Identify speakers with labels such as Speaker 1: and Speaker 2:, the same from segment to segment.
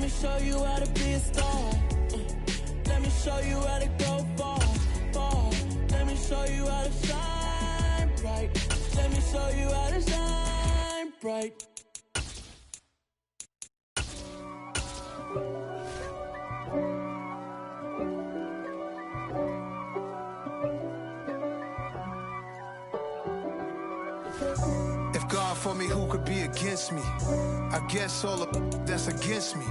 Speaker 1: me show you how to be a star. Let me show you how to go far, far. Let me show you how to shine bright. Let me show you how to shine bright.
Speaker 2: If God for me, who could be against me? I guess all the that's against me.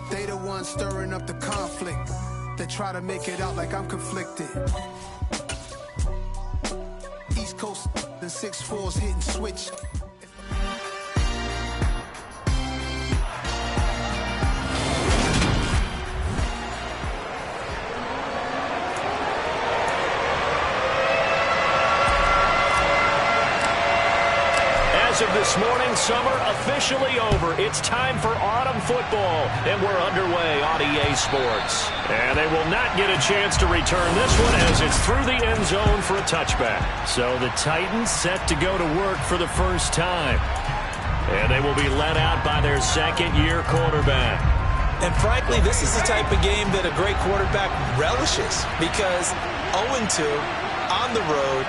Speaker 2: They the ones stirring up the conflict. They try to make it out like I'm conflicted. East Coast and 6'4s hitting switch.
Speaker 3: As of this morning, summer officially over. It's time for autumn football, and we're underway on EA Sports. And they will not get a chance to return this one as it's through the end zone for a touchback. So the Titans set to go to work for the first time. And they will be led out by their second-year quarterback.
Speaker 4: And frankly, this is the type of game that a great quarterback relishes because 0-2 on the road,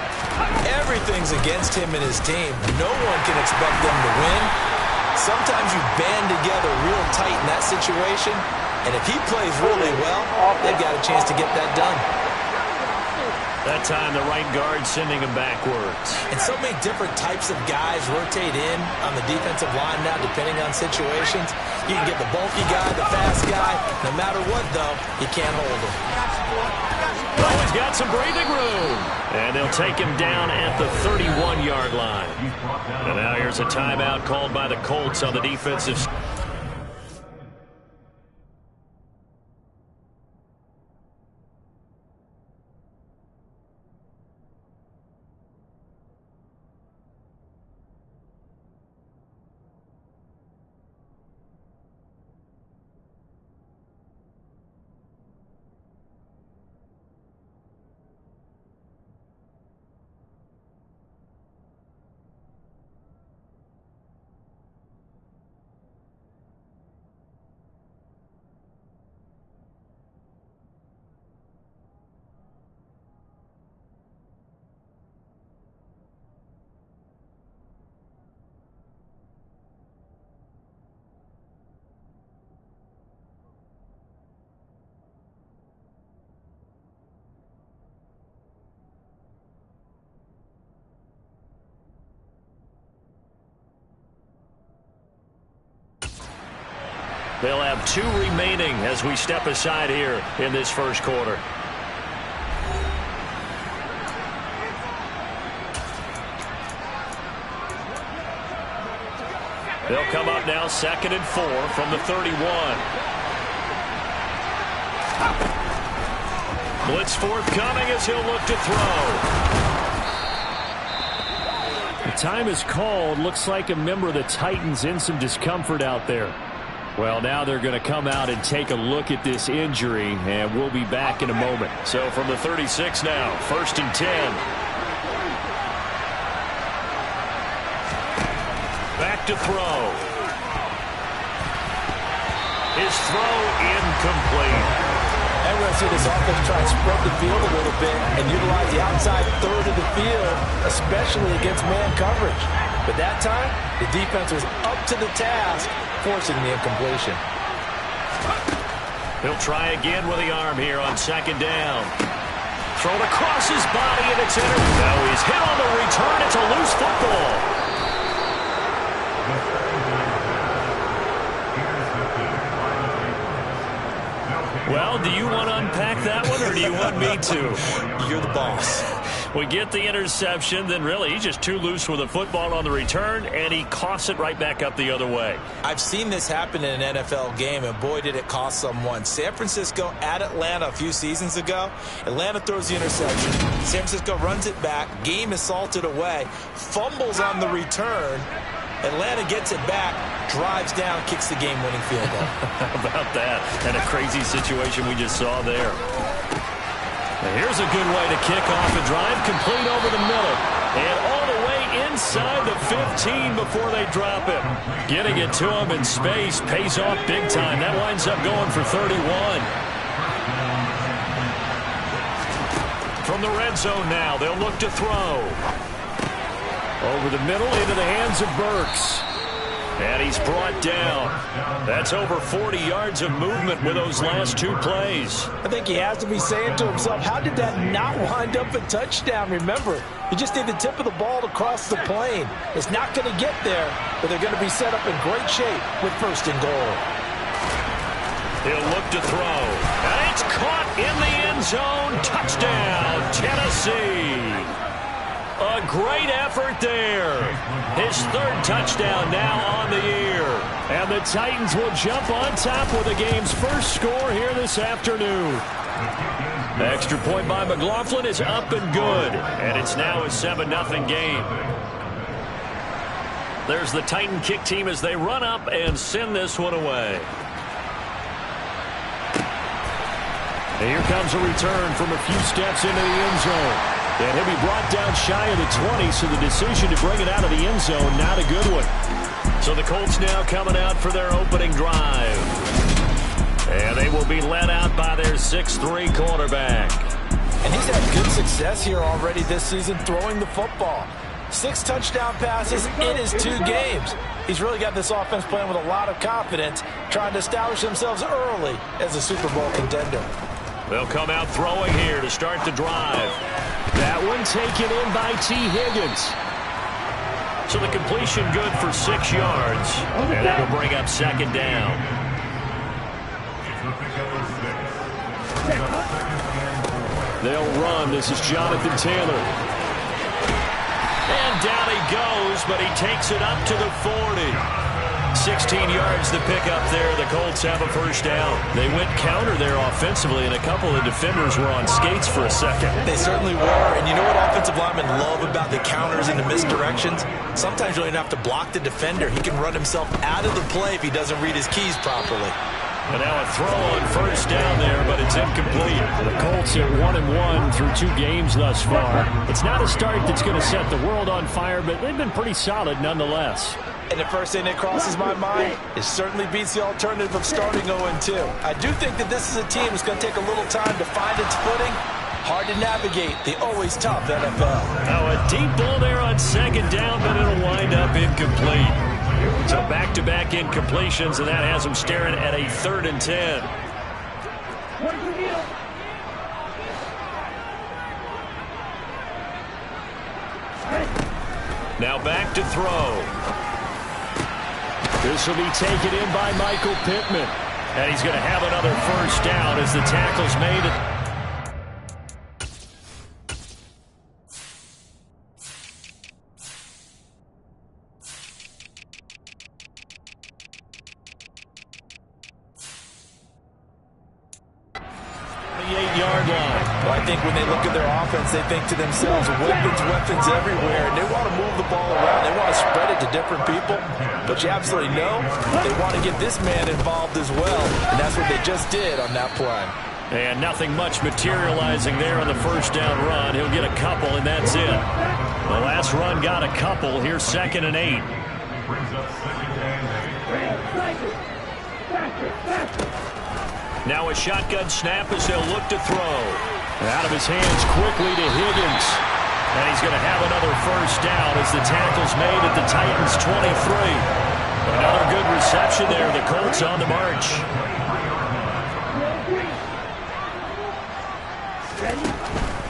Speaker 4: everything's against him and his team. No one can expect them to win. Sometimes you band together real tight in that situation, and if he plays really well, they've got a chance to get that done.
Speaker 3: That time, the right guard sending him backwards.
Speaker 4: And so many different types of guys rotate in on the defensive line now, depending on situations. You can get the bulky guy, the fast guy. No matter what, though, you can't hold him.
Speaker 3: Oh, he's got some breathing room. And they'll take him down at the 31-yard line. And now here's a timeout called by the Colts on the defensive side. They'll have 2 remaining as we step aside here in this first quarter. They'll come up now 2nd and 4 from the 31. Blitz forthcoming as he'll look to throw. The time is called. Looks like a member of the Titans in some discomfort out there. Well, now they're going to come out and take a look at this injury, and we'll be back in a moment. So from the 36 now, 1st and 10. Back to throw. His throw incomplete.
Speaker 4: And we're going to see this offense try and spread the field a little bit and utilize the outside third of the field, especially against man coverage. But that time, the defense was up to the task, forcing the incompletion.
Speaker 3: He'll try again with the arm here on 2nd down. Thrown across his body, and it's in. No, he's hit on the return. It's a loose football. Well, do you want to unpack that one, or do you want me to?
Speaker 4: You're the boss.
Speaker 3: We get the interception, then really he's just too loose with the football on the return, and he coughs it right back up the other way.
Speaker 4: I've seen this happen in an NFL game, and boy, did it cost someone. San Francisco at Atlanta a few seasons ago. Atlanta throws the interception. San Francisco runs it back. Game is salted away. Fumbles on the return. Atlanta gets it back, drives down, kicks the game-winning field goal.
Speaker 3: How about that? And a crazy situation we just saw there. Now here's a good way to kick off a drive, complete over the middle. And all the way inside the 15 before they drop him. Getting it to him in space pays off big time. That winds up going for 31. From the red zone now, they'll look to throw. Over the middle into the hands of Burks. And he's brought down. That's over 40 yards of movement with those last two plays.
Speaker 4: I think he has to be saying to himself, how did that not wind up a touchdown? Remember, you just need the tip of the ball to cross the plane. It's not going to get there, but they're going to be set up in great shape with first and goal.
Speaker 3: He'll look to throw. And it's caught in the end zone. Touchdown, Tennessee. A great effort there. His third touchdown now on the year. And the Titans will jump on top with the game's first score here this afternoon. The extra point by McLaughlin is up and good. And it's now a 7-0 game. There's the Titan kick team as they run up and send this one away. And here comes a return from a few steps into the end zone. And he'll be brought down shy of the 20, so the decision to bring it out of the end zone, not a good one. So the Colts now coming out for their opening drive. And they will be led out by their 6'3" quarterback.
Speaker 4: And he's had good success here already this season throwing the football. 6 touchdown passes in his 2 games. He's really got this offense playing with a lot of confidence, trying to establish themselves early as a Super Bowl contender.
Speaker 3: They'll come out throwing here to start the drive. That one taken in by T. Higgins. So the completion good for 6 yards. And that'll bring up second down. They'll run. This is Jonathan Taylor. And down he goes, but he takes it up to the 40. 16 yards to pick up there. The Colts have a first down. They went counter there offensively, and a couple of defenders were on skates for a second.
Speaker 4: They certainly were. And you know what offensive linemen love about the counters and the misdirections? Sometimes you don't even have to block the defender. He can run himself out of the play if he doesn't read his keys properly.
Speaker 3: And now a throw on first down there, but it's incomplete. The Colts are 1-1 through 2 games thus far. It's not a start that's going to set the world on fire, but they've been pretty solid nonetheless.
Speaker 4: And the first thing that crosses my mind is certainly beats the alternative of starting 0-2. I do think that this is a team that's going to take a little time to find its footing. Hard to navigate the always tough NFL.
Speaker 3: Now a deep ball there on second down, but it'll wind up incomplete. So back-to-back incompletions, and that has them staring at a 3rd and 10. Now back to throw. This will be taken in by Michael Pittman. And he's going to have another first down as the tackle's made.
Speaker 4: I think when they look at their offense, they think to themselves, weapons everywhere, and they want to move the ball around. They want to spread it to different people, but you absolutely know they want to get this man involved as well, and that's what they just did on that play.
Speaker 3: And nothing much materializing there on the first down run. He'll get a couple, and that's it. The last run got a couple. Here's 2nd and 8. Now a shotgun snap as they'll look to throw. Out of his hands quickly to Higgins. And he's going to have another first down as the tackle's made at the Titans' 23. Another good reception there. The Colts on the march.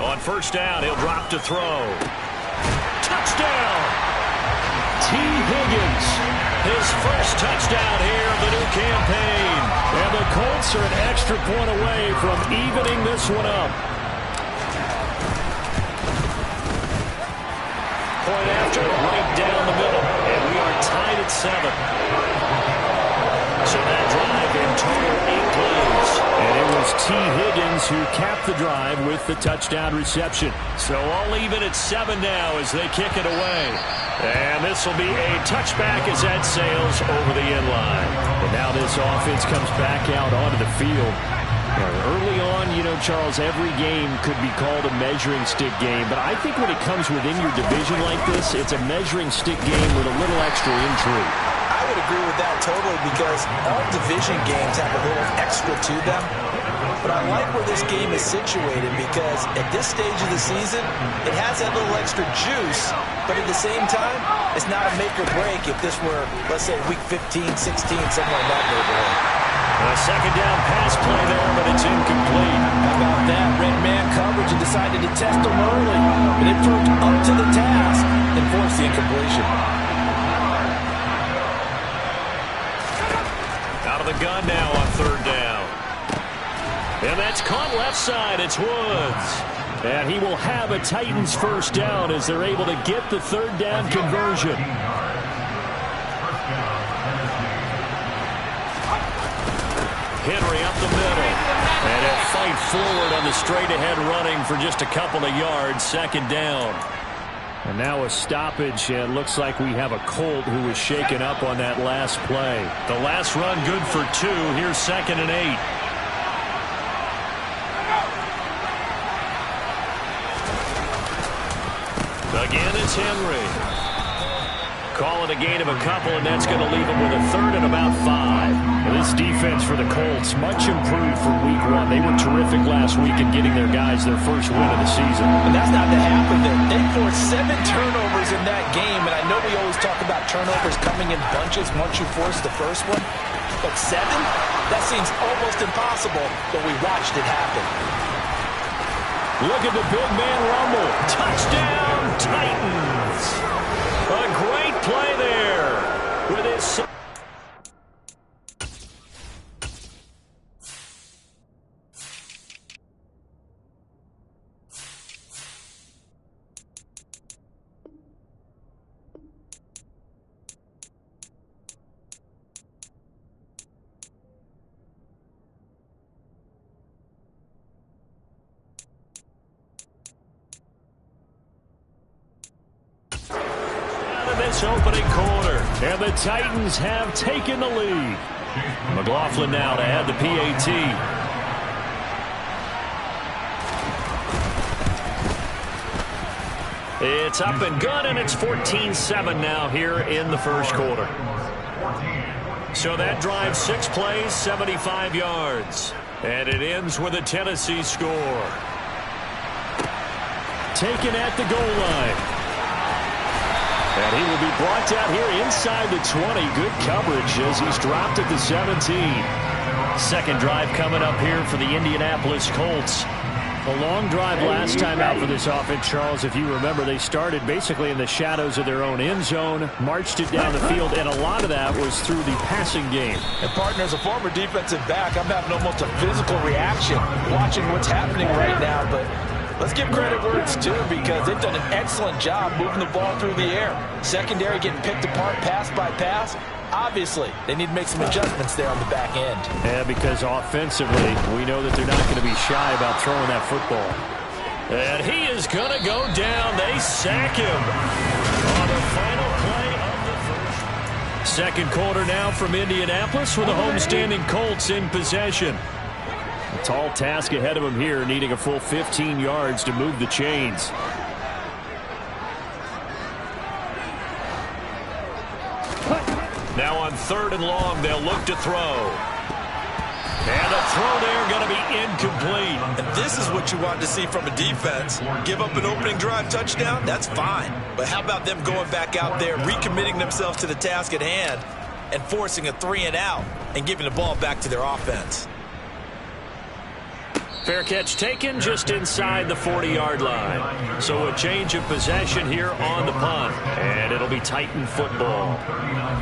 Speaker 3: On first down, he'll drop to throw. Touchdown! T. Higgins, his first touchdown here of the new campaign. And the Colts are an extra point away from evening this one up. Point after, right down the middle. And we are tied at 7. So that drive in total 8 plays. And it was T. Higgins who capped the drive with the touchdown reception. So all even at 7 now as they kick it away. And this will be a touchback as that sails over the end line. And now this offense comes back out onto the field. Early on, Charles, every game could be called a measuring stick game, but I think when it comes within your division like this, it's a measuring stick game with a little extra intrigue.
Speaker 4: I would agree with that totally because all division games have a little extra to them. But I like where this game is situated because at this stage of the season, it has that little extra juice, but at the same time, it's not a make or break if this were, let's say, week 15, 16, somewhere in that neighborhood.
Speaker 3: A second down pass play there, but it's incomplete.
Speaker 4: How about that? Red man coverage and decided to test them early, but it proved up to the task and forced the incompletion.
Speaker 3: Out of the gun now on third down. And that's caught left side. It's Woods. And he will have a Titans first down as they're able to get the third down conversion. Henry up the middle. And he'll fight forward on the straight-ahead running for just a couple of yards. Second down. And now a stoppage, and looks like we have a Colt who was shaken up on that last play. The last run good for 2. Here's 2nd and 8. Again, it's Henry. Call it a gain of a couple, and that's going to leave him with a third and about 5. And this defense for the Colts, much improved from week 1. They were terrific last week in getting their guys their first win of the season.
Speaker 4: And that's not to happen there. They forced 7 turnovers in that game, and I know we always talk about turnovers coming in bunches once you force the first one. But 7? That seems almost impossible, but we watched it happen.
Speaker 3: Look at the big man rumble. Touchdown, Titans. A great play there with his... this opening quarter, and the Titans have taken the lead. McLaughlin now to add the PAT. It's up and good, and it's 14-7 now here in the first quarter. So that drives 6 plays, 75 yards. And it ends with a Tennessee score. Taken at the goal line. And he will be brought down here inside the 20. Good coverage as he's dropped at the 17. Second drive coming up here for the Indianapolis Colts. A long drive last time out for this offense, Charles. If you remember, they started basically in the shadows of their own end zone, marched it down the field, and a lot of that was through the passing game.
Speaker 4: And, partner, as a former defensive back, I'm having almost a physical reaction watching what's happening right now, but let's give credit where it's due because they've done an excellent job moving the ball through the air. Secondary getting picked apart pass by pass. Obviously, they need to make some adjustments there on the back end.
Speaker 3: Yeah, because offensively, we know that they're not going to be shy about throwing that football. And he is going to go down. They sack him on the final play of the first. Second quarter now from Indianapolis with the homestanding Colts in possession. A tall task ahead of him here, needing a full 15 yards to move the chains. Now on third and long, they'll look to throw. And a throw there going to be incomplete.
Speaker 4: And this is what you want to see from a defense. Give up an opening drive touchdown, that's fine. But how about them going back out there, recommitting themselves to the task at hand, and forcing a 3-and-out and giving the ball back to their offense.
Speaker 3: Fair catch taken just inside the 40-yard line. So a change of possession here on the punt. And it'll be Titan football.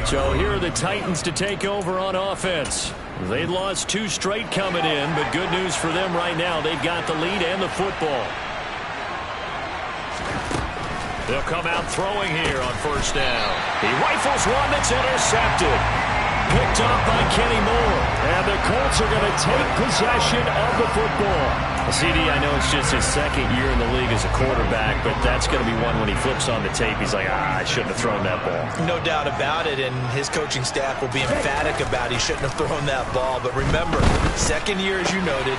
Speaker 3: So here are the Titans to take over on offense. They'd lost 2 straight coming in, but good news for them right now. They've got the lead and the football. They'll come out throwing here on first down. He rifles one that's intercepted. Picked up by Kenny Moore. And the Colts are going to take possession of the football. CD, I know it's just his second year in the league as a quarterback, but that's going to be one when he flips on the tape. He's like, I shouldn't have thrown that ball.
Speaker 4: No doubt about it, and his coaching staff will be emphatic about he shouldn't have thrown that ball. But remember, second year, as you noted,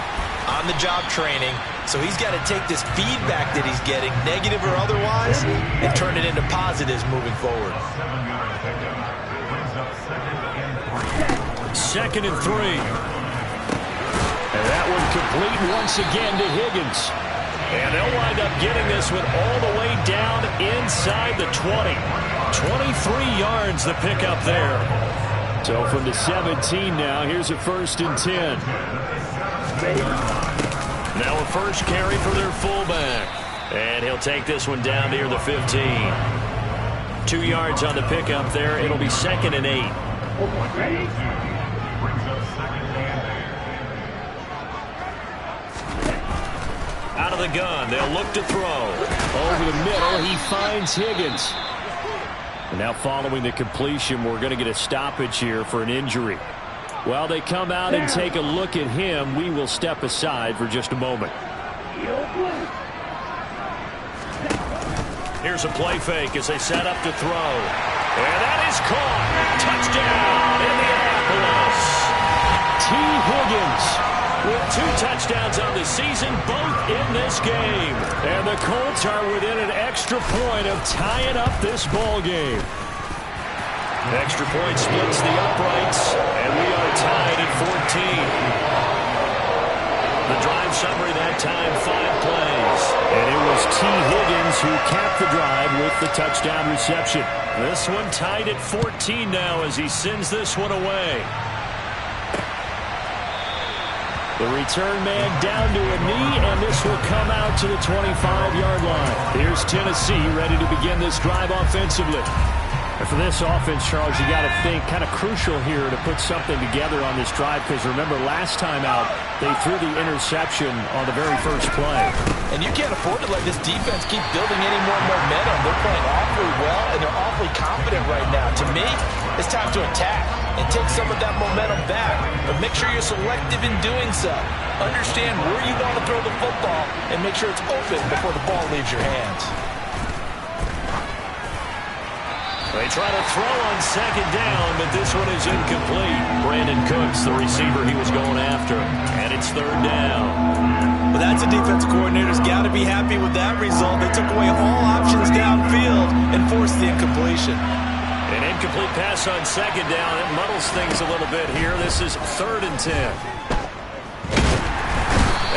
Speaker 4: on-the-job training. So he's got to take this feedback that he's getting, negative or otherwise, and turn it into positives moving forward.
Speaker 3: 2nd and 3. And that one complete once again to Higgins. And they'll wind up getting this one all the way down inside the 20. 23 yards the pickup there. So from the 17 now, here's a 1st and 10. Now a first carry for their fullback. And he'll take this one down near the 15. 2 yards on the pickup there. It'll be 2nd and 8. Out of the gun, they'll look to throw. Over the middle, he finds Higgins. And now following the completion, we're going to get a stoppage here for an injury. While they come out and take a look at him, we will step aside for just a moment. Here's a play fake as they set up to throw. And that is caught. Touchdown, Indianapolis. T. Higgins with 2 touchdowns on the season, both in this game. And the Colts are within an extra point of tying up this ball game. Extra point splits the uprights, and we are tied at 14. The drive summary that time, 5 plays. And it was T. Higgins who capped the drive with the touchdown reception. This one tied at 14 now as he sends this one away. The return man down to a knee, and this will come out to the 25-yard line. Here's Tennessee ready to begin this drive offensively. And for this offense, Charles, you got to think kind of crucial here to put something together on this drive, because remember last time out they threw the interception on the very first play.
Speaker 4: And you can't afford to let this defense keep building any more momentum. They're playing awfully well, and they're awfully confident right now. To me, it's time to attack and take some of that momentum back. But make sure you're selective in doing so. Understand where you want to throw the football and make sure it's open before the ball leaves your hands.
Speaker 3: They try to throw on 2nd down, but this one is incomplete. Brandon Cooks, the receiver he was going after. And it's 3rd down.
Speaker 4: Well, that's a defense coordinator's got to be happy with that result. They took away all options downfield and forced the incompletion.
Speaker 3: An incomplete pass on 2nd down. It muddles things a little bit here. This is 3rd and 10.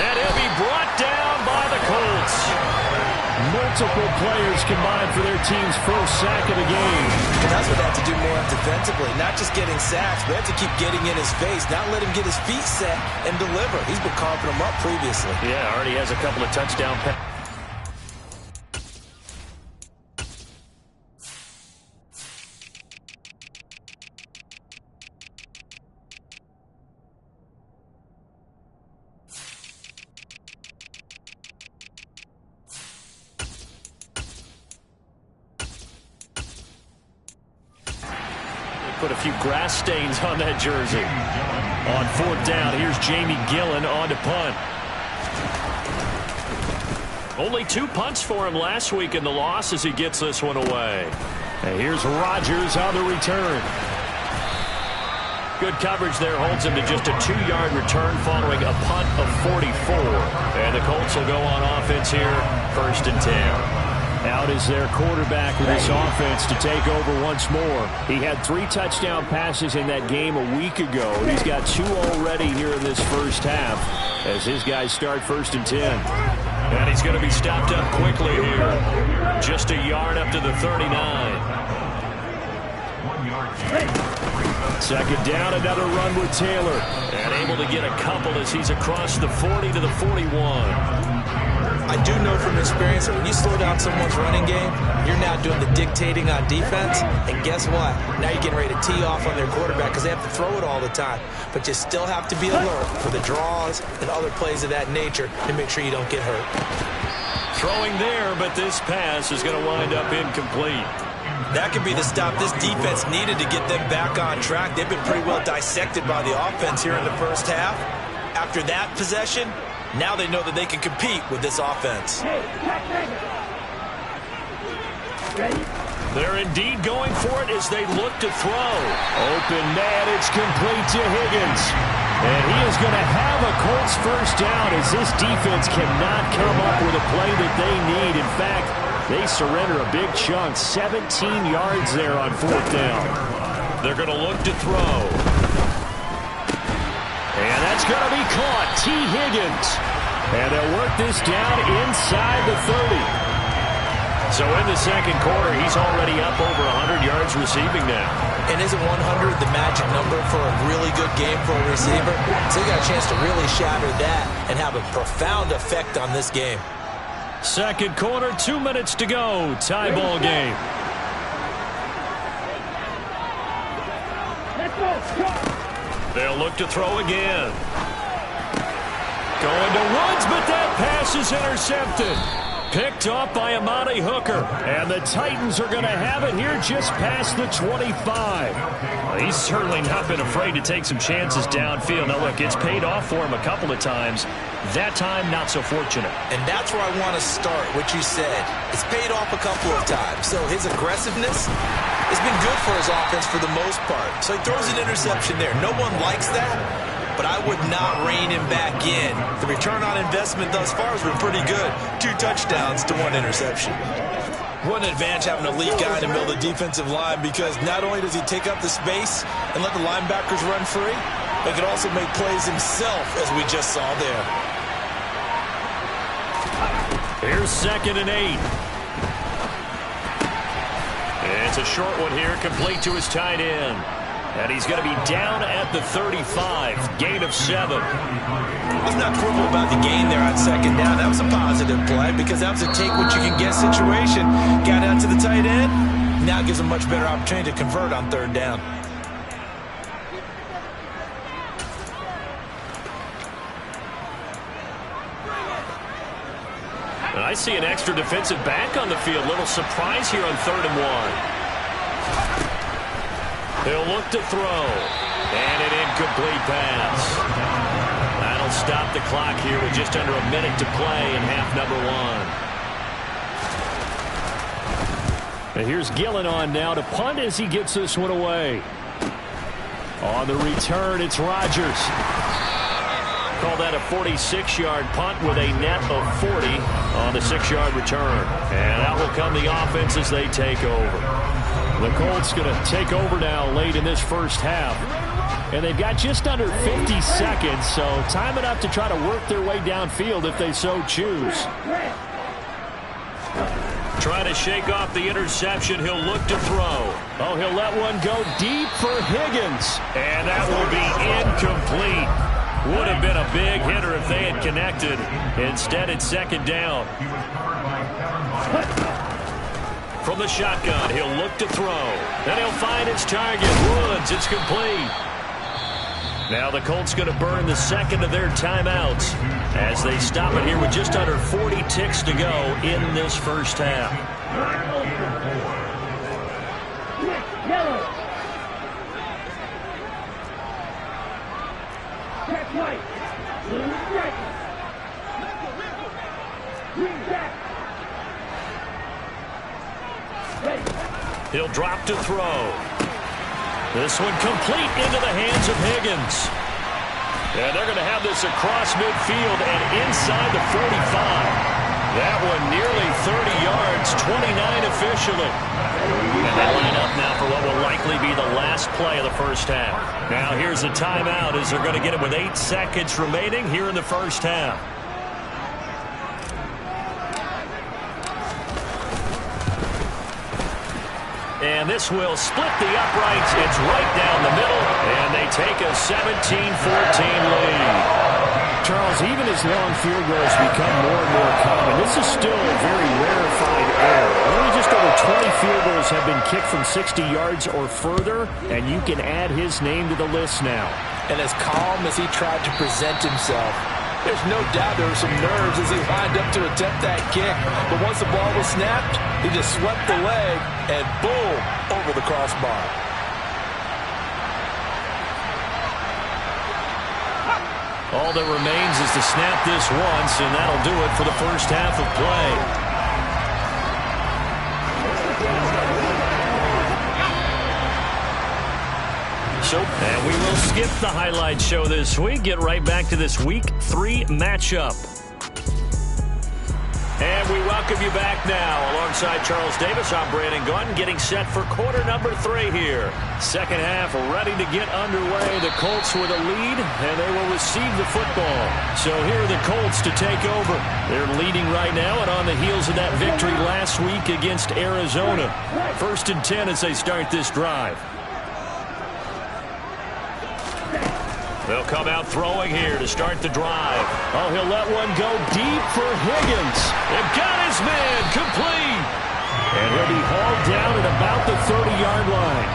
Speaker 3: And he'll be brought down by the Colts. Multiple players combined for their team's first sack of the game.
Speaker 4: And that's what they have to do more defensively. Not just getting sacks, but they have to keep getting in his face. Not let him get his feet set and deliver. He's been carving them up previously.
Speaker 3: Yeah, already has a couple of touchdown passes. Put a few grass stains on that jersey. On 4th down, here's Jamie Gillen on to punt. Only 2 punts for him last week in the loss as he gets this one away. And here's Rodgers on the return. Good coverage there holds him to just a 2-yard return following a punt of 44. And the Colts will go on offense here, 1st and 10. Out is their quarterback with this offense to take over once more. He had 3 touchdown passes in that game a week ago. He's got 2 already here in this first half as his guys start 1st and 10. And he's going to be stopped up quickly here. Just a yard up to the 39. 2nd down, another run with Taylor. And able to get a couple as he's across the 40 to the 41.
Speaker 4: I do know from experience that when you slow down someone's running game, you're now doing the dictating on defense. And guess what? Now you're getting ready to tee off on their quarterback because they have to throw it all the time. But you still have to be alert for the draws and other plays of that nature to make sure you don't get hurt.
Speaker 3: Throwing there, but this pass is going to wind up incomplete.
Speaker 4: That could be the stop this defense needed to get them back on track. They've been pretty well dissected by the offense here in the first half. After that possession, Now they know that they can compete with this offense.
Speaker 3: They're indeed going for it as they look to throw. Open man, it's complete to Higgins. And he is going to have a Colts first down as this defense cannot come up with a play that they need. In fact, they surrender a big chunk, 17 yards there on fourth down. They're going to look to throw. And that's going to be caught. T. Higgins. And they'll work this down inside the 30. So in the second quarter, he's already up over 100 yards receiving now.
Speaker 4: And isn't 100 the magic number for a really good game for a receiver? So he got a chance to really shatter that and have a profound effect on this game.
Speaker 3: Second quarter, 2 minutes to go. Tie ball game. They'll look to throw again. Going to Woods, but that pass is intercepted. Picked off by Amani Hooker. And the Titans are going to have it here just past the 25. Well, he's certainly not been afraid to take some chances downfield. Now, look, it's paid off for him a couple of times. That time, not so fortunate.
Speaker 4: And that's where I want to start, what you said. It's paid off a couple of times. So his aggressiveness has been good for his offense for the most part. So he throws an interception there. No one likes that. But I would not rein him back in. The return on investment thus far has been pretty good. 2 touchdowns to 1 interception. What an advantage having an elite guy in the middle of the defensive line, because not only does he take up the space and let the linebackers run free, but he can also make plays himself, as we just saw there.
Speaker 3: Here's 2nd and 8. It's a short one here, complete to his tight end. And he's going to be down at the 35. Gain of 7.
Speaker 4: Let's not quibble about the gain there on 2nd down. That was a positive play because that was a take-what-you-can-get situation. Got out to the tight end. Now gives him a much better opportunity to convert on 3rd down.
Speaker 3: And I see an extra defensive back on the field. Little surprise here on 3rd and 1. He'll look to throw. And an incomplete pass. That'll stop the clock here with just under a minute to play in half number 1. And here's Gillen on now to punt as he gets this one away. On the return, it's Rodgers. Call that a 46-yard punt with a net of 40 on the 6-yard return. And out will come the offense as they take over. The Colts going to take over now late in this first half. And they've got just under 50 seconds, so time enough to try to work their way downfield if they so choose. Trying to shake off the interception. He'll look to throw. Oh, he'll let one go deep for Higgins. And that will be incomplete. Would have been a big hitter if they had connected. Instead, it's 2nd down. From the shotgun, he'll look to throw. Then he'll find his target. Woods, it's complete. Now the Colts going to burn the 2nd of their timeouts as they stop it here with just under 40 ticks to go in this first half. He'll drop to throw. This one complete into the hands of Higgins. And they're going to have this across midfield and inside the 45. That one nearly 30 yards, 29 officially. And they line up now for what will likely be the last play of the first half. Now here's a timeout as they're going to get it with 8 seconds remaining here in the first half. And this will split the uprights. It's right down the middle, and they take a 17-14 lead.
Speaker 5: Charles, even as long field goals become more and more common, this is still a very rarefied error. Only just over 20 field goals have been kicked from 60 yards or further, and you can add his name to the list now.
Speaker 4: And as calm as he tried to present himself, there's no doubt there were some nerves as he lined up to attempt that kick. But once the ball was snapped, he just swept the leg and boom, over the crossbar.
Speaker 3: All that remains is to snap this once, and that'll do it for the first half of play. And we will skip the highlight show this week. Get right back to this Week 3 matchup. And we welcome you back now. Alongside Charles Davis, I'm Brandon Gaudin, getting set for quarter number 3 here. Second half ready to get underway. The Colts with a lead, and they will receive the football. So here are the Colts to take over. They're leading right now and on the heels of that victory last week against Arizona. 1st and 10 as they start this drive. They'll come out throwing here to start the drive. Oh, he'll let one go deep for Higgins. They've got his man complete. And he'll be hauled down at about the 30-yard line.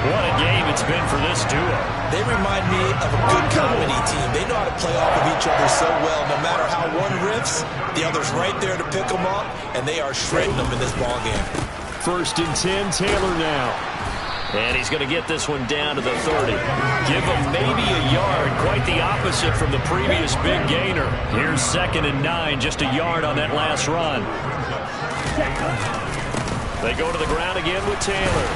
Speaker 3: What a game it's been for this duo.
Speaker 4: They remind me of a good comedy team. They know how to play off of each other so well. No matter how one riffs, the other's right there to pick them up, and they are shredding them in this ballgame.
Speaker 3: 1st and 10, Taylor now. And he's going to get this one down to the 30. Give him maybe a yard. Quite the opposite from the previous big gainer. Here's 2nd and 9. Just a yard on that last run. They go to the ground again with Taylor.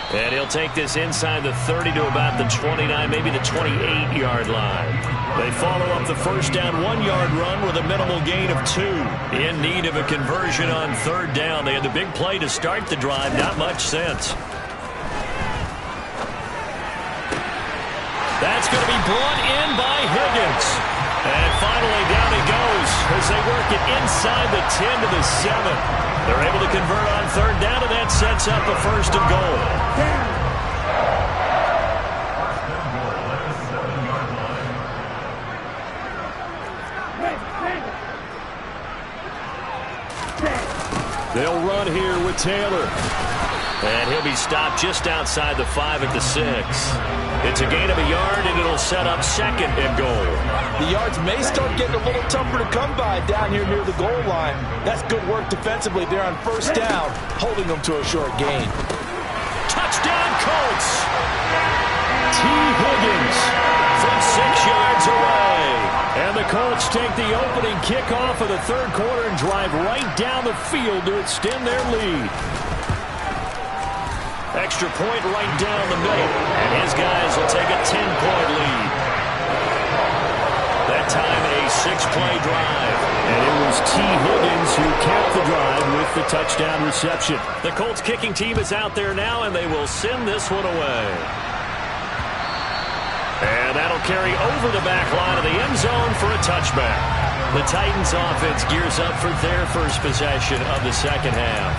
Speaker 3: And he'll take this inside the 30 to about the 29, maybe the 28-yard line. They follow up the first down 1-yard run with a minimal gain of 2. In need of a conversion on 3rd down. They had the big play to start the drive. Not much sense. That's going to be brought in by Higgins. And finally down he goes as they work it inside the 10 to the 7. They're able to convert on 3rd down, and that sets up a 1st and goal. They'll run here with Taylor. And he'll be stopped just outside the 5 at the 6. It's a gain of a yard, and it'll set up 2nd and goal.
Speaker 4: The yards may start getting a little tougher to come by down here near the goal line. That's good work defensively there on 1st down, holding them to a short gain.
Speaker 3: Touchdown, Colts! T. Higgins from 6 yards away. And the Colts take the opening kickoff of the 3rd quarter and drive right down the field to extend their lead. Extra point right down the middle, and his guys will take a 10-point lead. That time a 6-play drive, and it was T. Higgins who capped the drive with the touchdown reception. The Colts kicking team is out there now, and they will send this one away. And that'll carry over the back line of the end zone for a touchback. The Titans offense gears up for their first possession of the second half.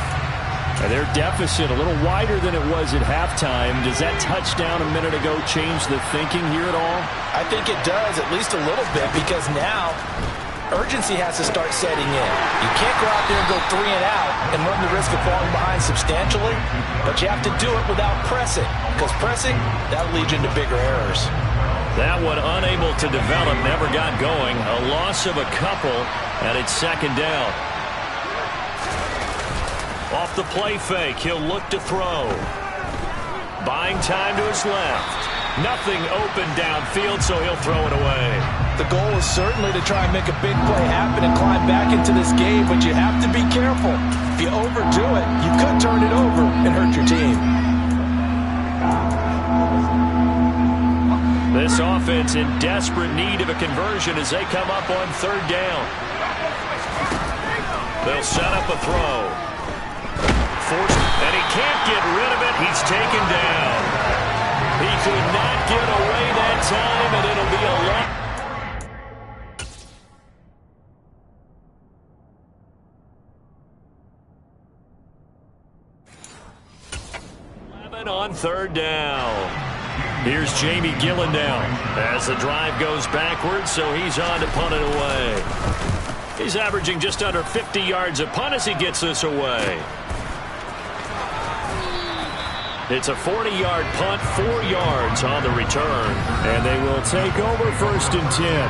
Speaker 3: And their deficit a little wider than it was at halftime. Does that touchdown a minute ago change the thinking here at all?
Speaker 4: I think it does, at least a little bit, because now urgency has to start setting in. You can't go out there and go 3 and out and run the risk of falling behind substantially, but you have to do it without pressing, because pressing, that'll lead you into bigger errors.
Speaker 3: That one unable to develop, never got going. A loss of a couple, and it's 2nd down. Off the play fake, he'll look to throw. Buying time to his left. Nothing open downfield, so he'll throw it away.
Speaker 4: The goal is certainly to try and make a big play happen and climb back into this game, but you have to be careful. If you overdo it, you could turn it over and hurt your team.
Speaker 3: This offense in desperate need of a conversion as they come up on 3rd down. They'll set up a throw. And he can't get rid of it. He's taken down. He could not get away that time, and it'll be a 11 on 3rd down. Here's Jamie Gillen now as the drive goes backwards, so he's on to punt it away. He's averaging just under 50 yards a punt as he gets this away. It's a 40-yard punt, 4 yards on the return. And they will take over 1st and 10.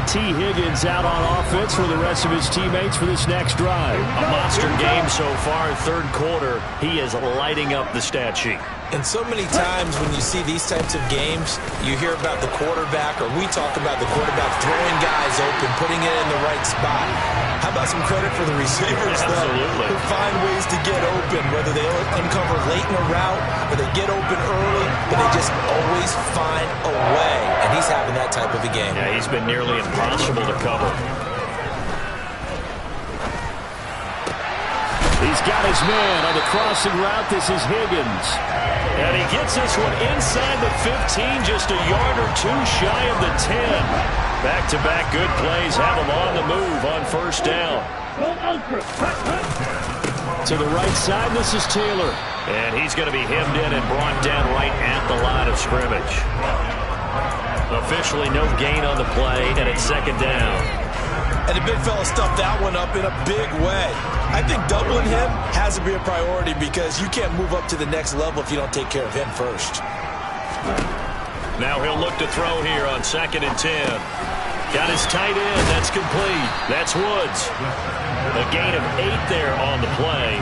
Speaker 5: T. Higgins out on offense for the rest of his teammates for this next drive.
Speaker 3: A monster game so far, third quarter. He is lighting up the stat sheet.
Speaker 4: And so many times when you see these types of games, you hear about the quarterback, or we talk about the quarterback throwing guys open, putting it in the right spot. How about some credit for the receivers, though, who find ways to get open, whether they uncover late in a route or they get open early, but they just always find a way. And he's having that type of a game.
Speaker 3: Yeah, he's been nearly impossible to cover.
Speaker 5: He's got his man on the crossing route. This is Higgins.
Speaker 3: And he gets this one inside the 15, just a yard or two shy of the 10. Back-to-back good plays have him on the move on first down.
Speaker 5: To the right side, this is Taylor.
Speaker 3: And he's going to be hemmed in and brought down right at the line of scrimmage. Officially no gain on the play, and it's second down.
Speaker 4: And the big fella stuffed that one up in a big way. I think doubling him has to be a priority because you can't move up to the next level if you don't take care of him first.
Speaker 3: Now he'll look to throw here on 2nd and 10. Got his tight end. That's complete. That's Woods. A gain of 8 there on the play.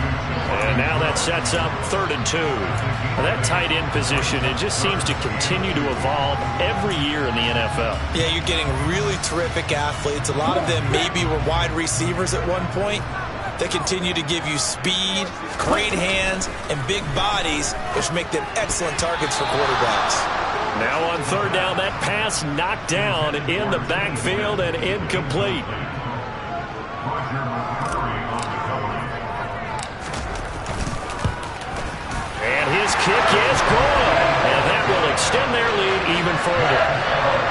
Speaker 3: And now that sets up 3rd and 2. Now that tight end position, it just seems to continue to evolve every year in the NFL.
Speaker 4: Yeah, you're getting really terrific athletes. A lot of them maybe were wide receivers at one point. They continue to give you speed, great hands, and big bodies, which make them excellent targets for quarterbacks.
Speaker 3: Now on 3rd down, that pass knocked down in the backfield and incomplete. And his kick is good. And that will extend their lead even further.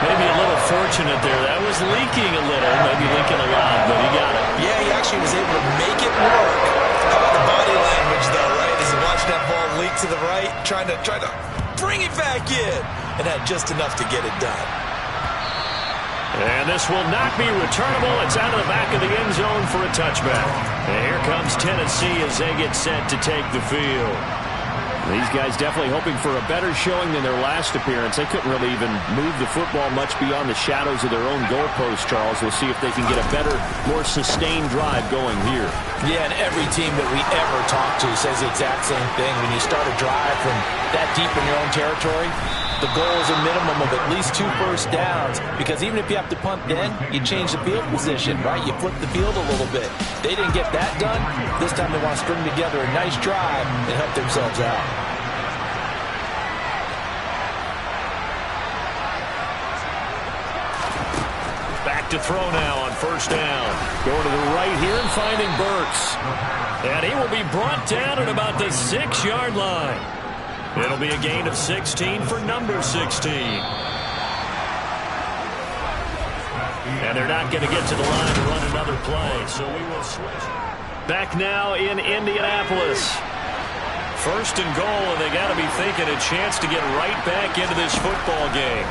Speaker 3: Maybe a little fortunate there. That was leaking a little, maybe leaking a lot, but he got it.
Speaker 4: Yeah, he actually was able to make it work. How about the body language, though, right? As he watched that ball leak to the right, trying to bring it back in, and had just enough to get it done.
Speaker 3: And this will not be returnable. It's out of the back of the end zone for a touchback. And here comes Tennessee as they get set to take the field.
Speaker 5: These guys definitely hoping for a better showing than their last appearance. They couldn't really even move the football much beyond the shadows of their own goalpost, Charles. We'll see if they can get a better, more sustained drive going here.
Speaker 4: Yeah, and every team that we ever talk to says the exact same thing. When you start a drive from that deep in your own territory, the goal is a minimum of at least 2 first downs, because even if you have to punt then, you change the field position, right? You flip the field a little bit. They didn't get that done. This time they want to string together a nice drive and help themselves out.
Speaker 3: Back to throw now on first down.
Speaker 5: Going to the right here and finding Burks.
Speaker 3: And he will be brought down at about the 6-yard line. It'll be a gain of 16 for number 16. And they're not going to get to the line to run another play, so we will switch. Back now in Indianapolis. 1st and goal, and they got to be thinking a chance to get right back into this football game.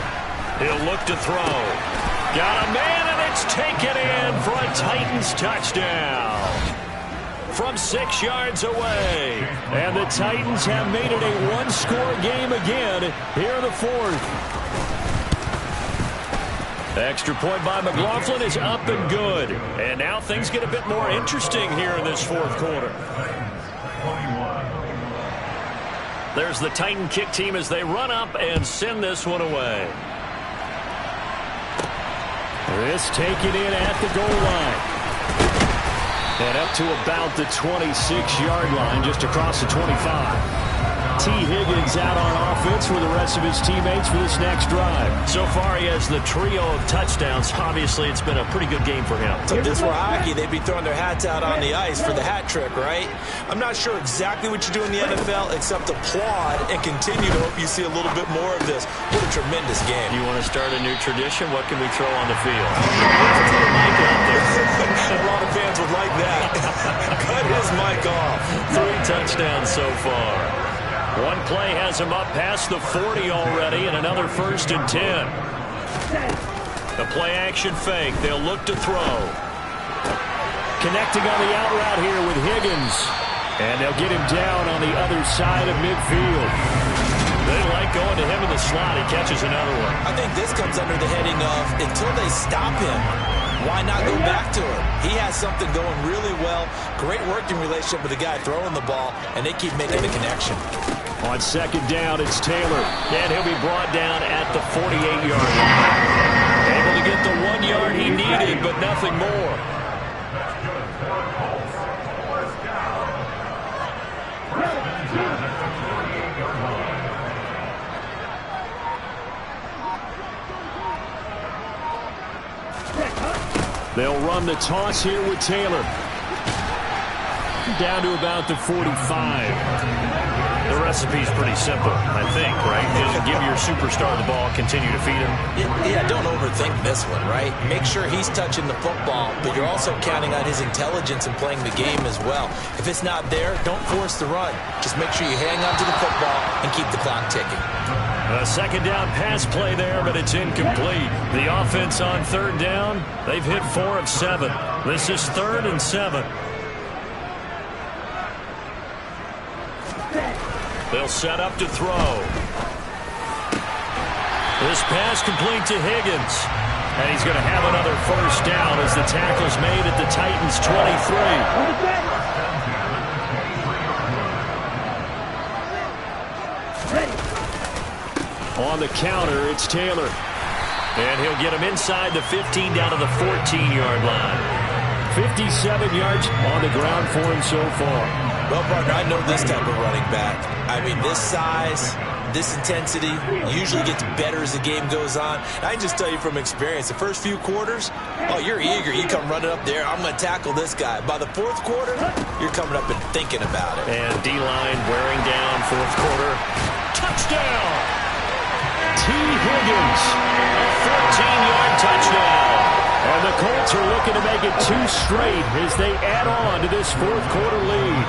Speaker 3: He'll look to throw. Got a man, and it's taken in for a Titans touchdown from 6 yards away. And the Titans have made it a one-score game again here in the 4th. Extra point by McLaughlin is up and good. And now things get a bit more interesting here in this 4th quarter. There's the Titan kick team as they run up and send this one away.
Speaker 5: This taken in at the goal line. And up to about the 26-yard line, just across the 25. T. Higgins out on offense for the rest of his teammates for this next drive.
Speaker 3: So far, he has the trio of touchdowns. Obviously, it's been a pretty good game for him.
Speaker 4: So if this were hockey, they'd be throwing their hats out on the ice for the hat trick, right? I'm not sure exactly what you do in the NFL except applaud and continue to hope you see a little bit more of this. What a tremendous game.
Speaker 3: You want to start a new tradition? What can we throw on the field? Let's throw the mic out there.
Speaker 4: A lot of fans would like that. Cut his mic off.
Speaker 3: 3 touchdowns so far. One play has him up past the 40 already, and another 1st and 10. The play-action fake. They'll look to throw.
Speaker 5: Connecting on the out route here with Higgins. And they'll get him down on the other side of midfield.
Speaker 3: They like going to him in the slot. He catches another one.
Speaker 4: I think this comes under the heading of until they stop him, why not go back to him? He has something going really well. Great working relationship with the guy throwing the ball, and they keep making the connection.
Speaker 3: On second down, it's Taylor. And he'll be brought down at the 48-yard line. Able to get the 1 yard he needed, but nothing more. They'll run the toss here with Taylor. Down to about the 45. The recipe's pretty simple, I think, right? Just give your superstar the ball, continue to feed him.
Speaker 4: Yeah, don't overthink this one, right? Make sure he's touching the football, but you're also counting on his intelligence and playing the game as well. If it's not there, don't force the run. Just make sure you hang on to the football and keep the clock ticking.
Speaker 3: A second down pass play there, but it's incomplete. The offense on third down, they've hit 4 of 7. This is 3rd and 7. They'll set up to throw. This pass complete to Higgins. And he's going to have another first down as the tackle's made at the Titans' 23. On the counter, it's Taylor. And he'll get him inside the 15 down to the 14-yard line. 57 yards on the ground for him so far.
Speaker 4: Well, partner, I know this type of running back. I mean, this size, this intensity usually gets better as the game goes on. And I can just tell you from experience, the first few quarters, oh, you're eager. You come running up there, I'm going to tackle this guy. By the 4th quarter, you're coming up and thinking about it.
Speaker 3: And D-line wearing down 4th quarter. Touchdown! T. Higgins, a 14-yard touchdown. And the Colts are looking to make it 2 straight as they add on to this 4th quarter lead.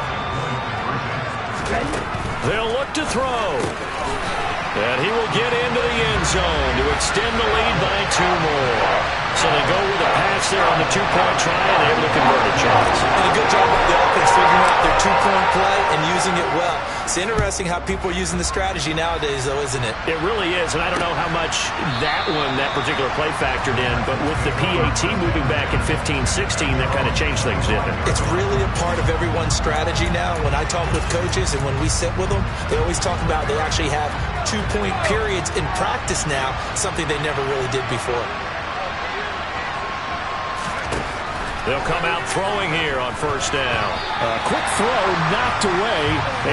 Speaker 3: They'll look to throw. And he will get into the end zone to extend the lead by 2 more. So they go with a pass there on the 2-point try, and they're able to convert it, Charles.
Speaker 4: And a good job by the offense figuring out their 2-point play and using it well. It's interesting how people are using the strategy nowadays, though, isn't it?
Speaker 3: It really is, and I don't know how much that particular play factored in, but with the PAT moving back in 15-16, that kind of changed things, didn't it?
Speaker 4: It's really a part of everyone's strategy now. When I talk with coaches and when we sit with them, they always talk about they actually have 2-point periods in practice now, something they never really did before.
Speaker 3: They'll come out throwing here on first down. A quick throw knocked away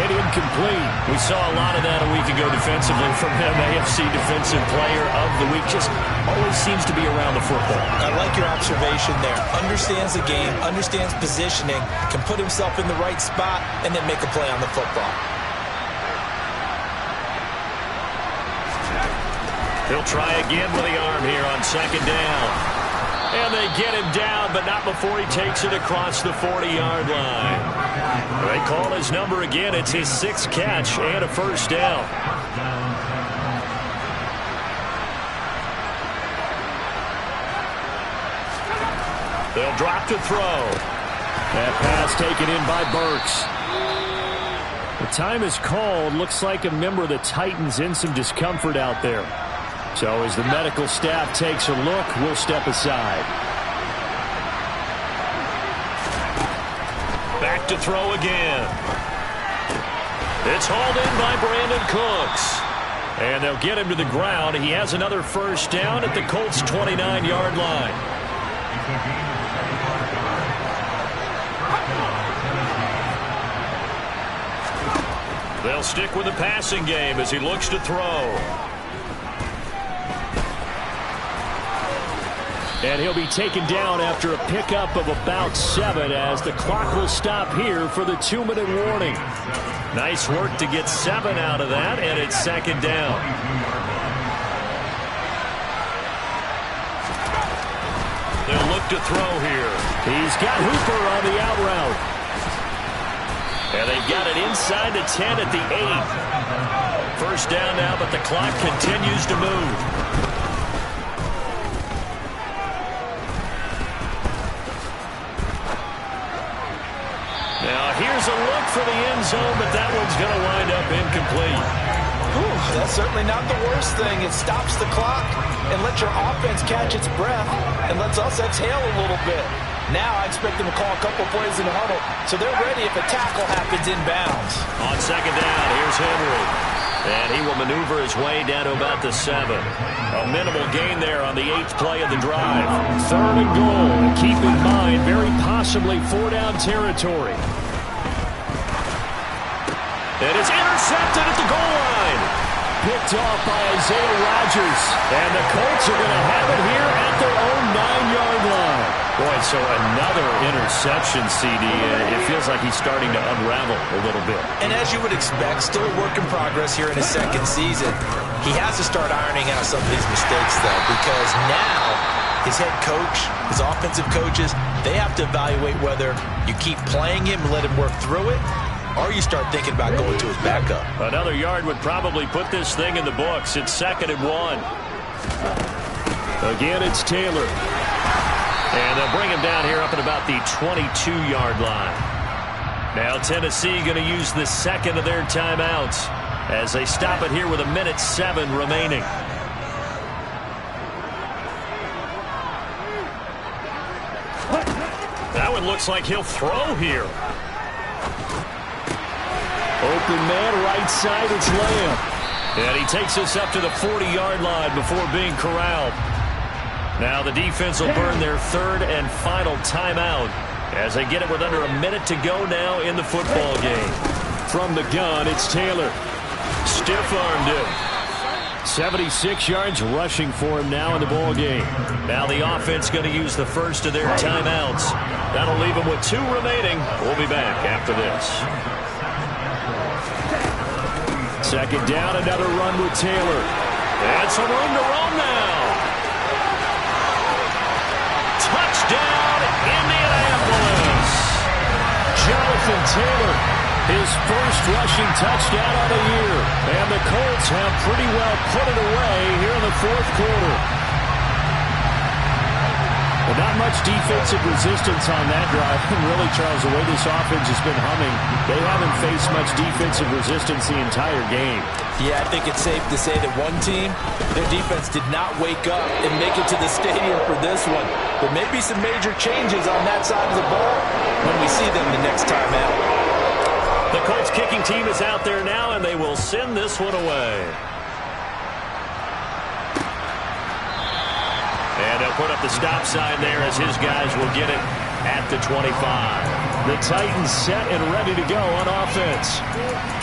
Speaker 3: and incomplete. We saw a lot of that a week ago defensively from him. AFC Defensive Player of the Week. Just always seems to be around the football.
Speaker 4: I like your observation there. Understands the game, understands positioning, can put himself in the right spot, and then make a play on the football.
Speaker 3: He'll try again with the arm here on second down. And they get him down, but not before he takes it across the 40-yard line. They call his number again. It's his 6th catch and a first down. They'll drop to throw. That pass taken in by Burks. The time is called. Looks like a member of the Titans in some discomfort out there. So as the medical staff takes a look, we'll step aside. Back to throw again. It's hauled in by Brandon Cooks. And they'll get him to the ground. He has another first down at the Colts' 29-yard line. They'll stick with the passing game as he looks to throw. And he'll be taken down after a pickup of about 7 as the clock will stop here for the 2-minute warning. Nice work to get 7 out of that, and it's second down. They'll look to throw here. He's got Hooper on the out route. And they've got it inside the 10 at the 8. First down now, but the clock continues to move. Now, here's a look for the end zone, but that one's going to wind up incomplete.
Speaker 4: That's certainly not the worst thing. It stops the clock and lets your offense catch its breath and lets us exhale a little bit. Now I expect them to call a couple plays in the huddle, so they're ready if a tackle happens inbounds.
Speaker 3: On second down, here's Henry. And he will maneuver his way down to about the 7. A minimal gain there on the 8th play of the drive. 3rd and goal. Keep in mind, very possibly 4-down territory. It is intercepted at the goal line. Picked off by Isaiah Rodgers. And the Colts are going to have it here at their own 9-yard line. Boy, so another interception, CD. It feels like he's starting to unravel a little bit.
Speaker 4: And as you would expect, still a work in progress here in his 2nd season. He has to start ironing out some of these mistakes, though, because now his head coach, his offensive coaches, they have to evaluate whether you keep playing him and let him work through it, or you start thinking about going to his backup.
Speaker 3: Another yard would probably put this thing in the books. It's 2nd and 1. Again, it's Taylor. And they'll bring him down here up at about the 22-yard line. Now Tennessee going to use the 2nd of their timeouts as they stop it here with 1:07 remaining. That one looks like he'll throw here. Open man, right side, it's Lamb. And he takes us up to the 40-yard line before being corralled. Now the defense will burn their 3rd and final timeout as they get it with under 1 minute to go now in the football game. From the gun, it's Taylor. Stiff-armed him. 76 yards rushing for him now in the ball game. Now the offense going to use the first of their timeouts. That'll leave them with 2 remaining. We'll be back after this. 2nd down, another run with Taylor. And some room to roam now. Touchdown, Indianapolis. Jonathan Taylor, his first rushing touchdown of the year. And the Colts have pretty well put it away here in the 4th quarter. Well, not much defensive resistance on that drive. And really, Charles, the way this offense has been humming, they haven't faced much defensive resistance the entire game.
Speaker 4: Yeah, I think it's safe to say that one team, their defense did not wake up and make it to the stadium for this one. There may be some major changes on that side of the ball when we see them the next time out.
Speaker 3: The Colts kicking team is out there now, and they will send this one away. And they'll put up the stop sign there as his guys will get it at the 25. The Titans set and ready to go on offense.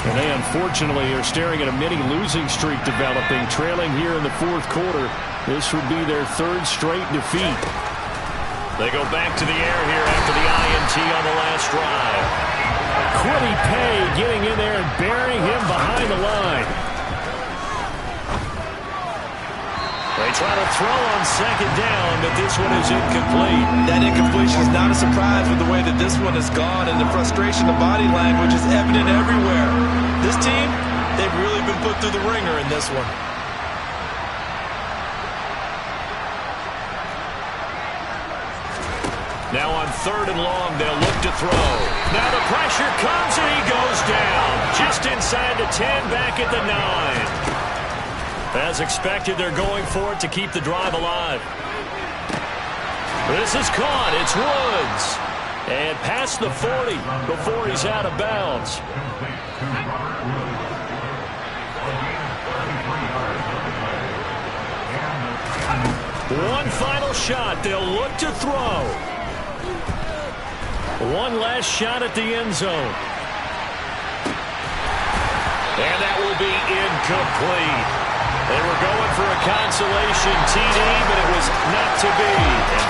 Speaker 3: And they unfortunately are staring at a mini losing streak developing, trailing here in the 4th quarter. This would be their 3rd straight defeat. They go back to the air here after the INT on the last drive. Quiddy Pay getting in there and burying him behind the line. They try to throw on 2nd down, but this one is incomplete.
Speaker 4: That incompletion is not a surprise with the way that this one has gone, and the frustration of body language is evident everywhere. This team, they've really been put through the ringer in this one.
Speaker 3: Now on 3rd and long, they'll look to throw. Now the pressure comes, and he goes down. Just inside the 10, back at the 9. As expected, they're going for it to keep the drive alive. This is caught. It's Woods. And past the 40 before he's out of bounds. One final shot. They'll look to throw. One last shot at the end zone. And that will be incomplete. They were going for a consolation TD, but it was not to be. And